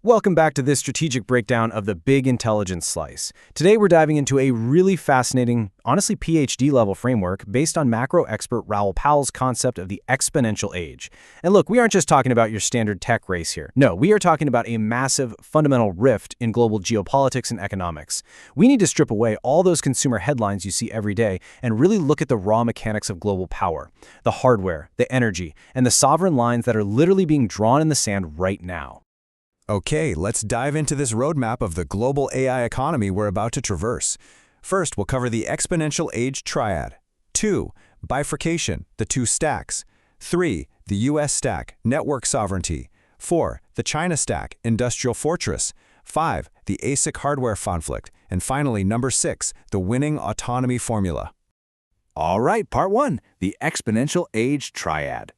Welcome back to this strategic breakdown of the big intelligence slice. Today we're diving into a really fascinating, honestly PhD-level framework based on macro expert Raoul Pal's concept of the exponential age. And look, we aren't just talking about your standard tech race here. No, we are talking about a massive, fundamental rift in global geopolitics and economics. We need to strip away all those consumer headlines you see every day and really look at the raw mechanics of global power, the hardware, the energy, and the sovereign lines that are literally being drawn in the sand right now. Okay, let's dive into this roadmap of the global AI economy we're about to traverse. First, we'll cover the exponential age triad. 2. Bifurcation, the two stacks. 3. The US stack, network sovereignty. 4. The China stack, industrial fortress. 5. The ASIC hardware conflict. And finally, number 6, the winning autonomy formula. All right, part 1, the exponential age triad.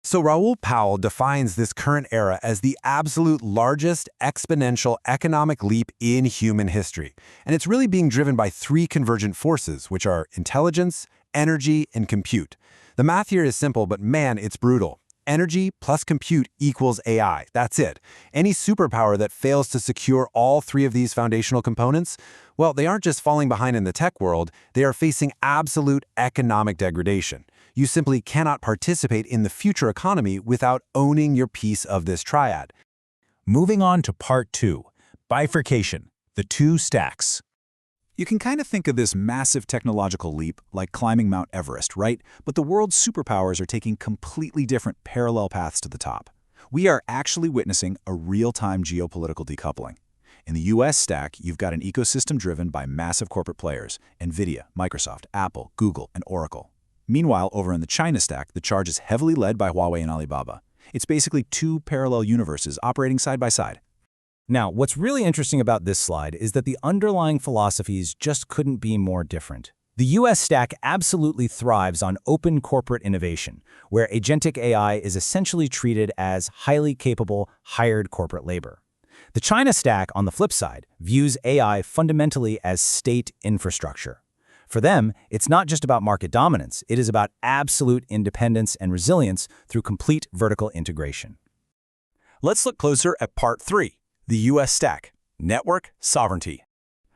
So Raoul Pal defines this current era as the absolute largest exponential economic leap in human history. And it's really being driven by three convergent forces, which are intelligence, energy, and compute. The math here is simple, but man, it's brutal. Energy plus compute equals AI. That's it. Any superpower that fails to secure all three of these foundational components, well, they aren't just falling behind in the tech world, they are facing absolute economic degradation. You simply cannot participate in the future economy without owning your piece of this triad. Moving on to part 2, bifurcation, the two stacks. You can kind of think of this massive technological leap like climbing Mount Everest, right? But the world's superpowers are taking completely different parallel paths to the top. We are actually witnessing a real-time geopolitical decoupling. In the US stack, you've got an ecosystem driven by massive corporate players, NVIDIA, Microsoft, Apple, Google, and Oracle. Meanwhile, over in the China stack, the charge is heavily led by Huawei and Alibaba. It's basically two parallel universes operating side by side. Now, what's really interesting about this slide is that the underlying philosophies just couldn't be more different. The US stack absolutely thrives on open corporate innovation, where agentic AI is essentially treated as highly capable, hired corporate labor. The China stack, on the flip side, views AI fundamentally as state infrastructure. For them, it's not just about market dominance, it is about absolute independence and resilience through complete vertical integration. Let's look closer at part 3, the US stack, network sovereignty.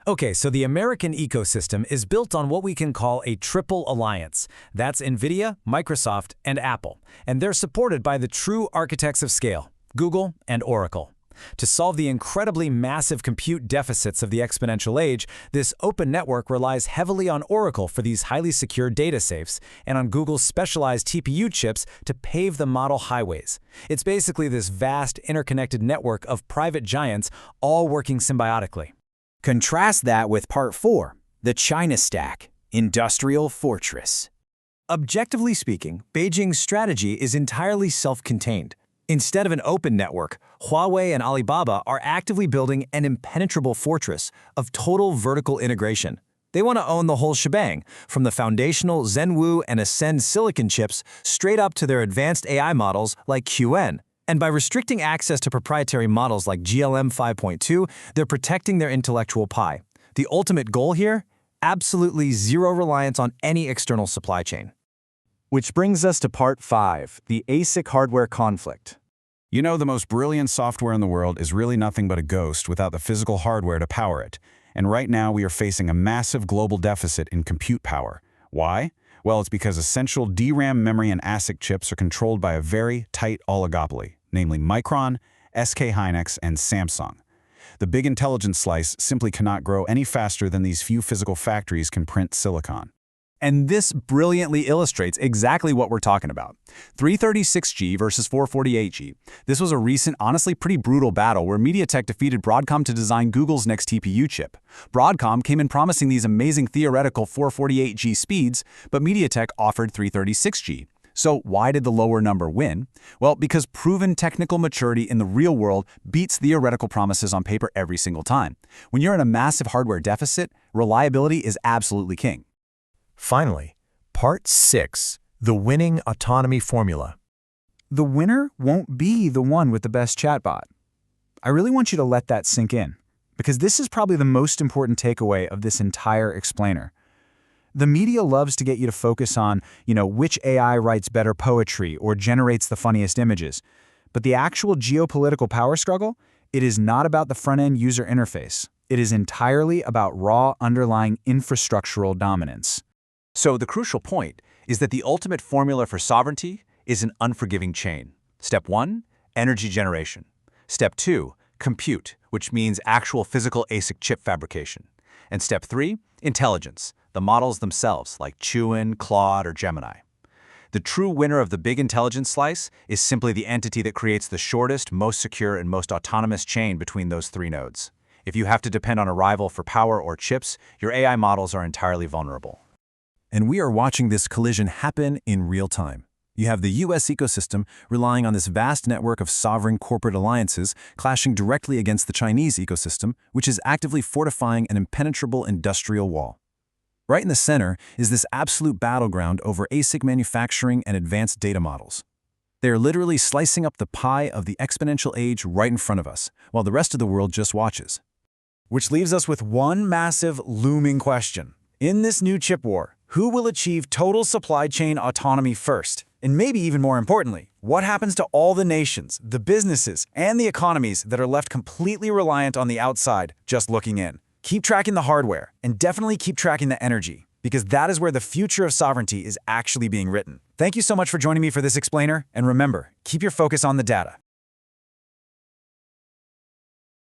Okay, so the American ecosystem is built on what we can call a triple alliance. That's NVIDIA, Microsoft, and Apple. And they're supported by the true architects of scale, Google and Oracle. To solve the incredibly massive compute deficits of the exponential age, this open network relies heavily on Oracle for these highly secure data safes and on Google's specialized TPU chips to pave the model highways. It's basically this vast interconnected network of private giants all working symbiotically. Contrast that with part 4, the China stack, industrial fortress. Objectively speaking, Beijing's strategy is entirely self-contained. Instead of an open network, Huawei and Alibaba are actively building an impenetrable fortress of total vertical integration. They want to own the whole shebang, from the foundational Zhenwu and Ascend silicon chips straight up to their advanced AI models like QN. And by restricting access to proprietary models like GLM 5.2, they're protecting their intellectual pie. The ultimate goal here? Absolutely zero reliance on any external supply chain. Which brings us to part 5, the ASIC hardware conflict. You know, the most brilliant software in the world is really nothing but a ghost without the physical hardware to power it. And right now we are facing a massive global deficit in compute power. Why? Well, it's because essential DRAM memory and ASIC chips are controlled by a very tight oligopoly, namely Micron, SK Hynix, and Samsung. The big intelligence slice simply cannot grow any faster than these few physical factories can print silicon. And this brilliantly illustrates exactly what we're talking about. 336G versus 448G. This was a recent, honestly pretty brutal battle where MediaTek defeated Broadcom to design Google's next TPU chip. Broadcom came in promising these amazing theoretical 448G speeds, but MediaTek offered 336G. So why did the lower number win? Well, because proven technical maturity in the real world beats theoretical promises on paper every single time. When you're in a massive hardware deficit, reliability is absolutely king. Finally, part 6, the winning autonomy formula. The winner won't be the one with the best chatbot. I really want you to let that sink in, because this is probably the most important takeaway of this entire explainer. The media loves to get you to focus on, which AI writes better poetry or generates the funniest images. But the actual geopolitical power struggle, It is not about the front-end user interface. It is entirely about raw underlying infrastructural dominance. So the crucial point is that the ultimate formula for sovereignty is an unforgiving chain. Step 1, energy generation. Step 2, compute, which means actual physical ASIC chip fabrication. And step 3, intelligence, the models themselves, like Turing, Claude, or Gemini. The true winner of the big intelligence slice is simply the entity that creates the shortest, most secure, and most autonomous chain between those three nodes. If you have to depend on a rival for power or chips, your AI models are entirely vulnerable. And we are watching this collision happen in real time. You have the US ecosystem relying on this vast network of sovereign corporate alliances clashing directly against the Chinese ecosystem, which is actively fortifying an impenetrable industrial wall. Right in the center is this absolute battleground over ASIC manufacturing and advanced data models. They are literally slicing up the pie of the exponential age right in front of us, while the rest of the world just watches. Which leaves us with one massive, looming question. In this new chip war, who will achieve total supply chain autonomy first? And maybe even more importantly, what happens to all the nations, the businesses, and the economies that are left completely reliant on the outside, just looking in? Keep tracking the hardware, and definitely keep tracking the energy, because that is where the future of sovereignty is actually being written. Thank you so much for joining me for this explainer, and remember, keep your focus on the data.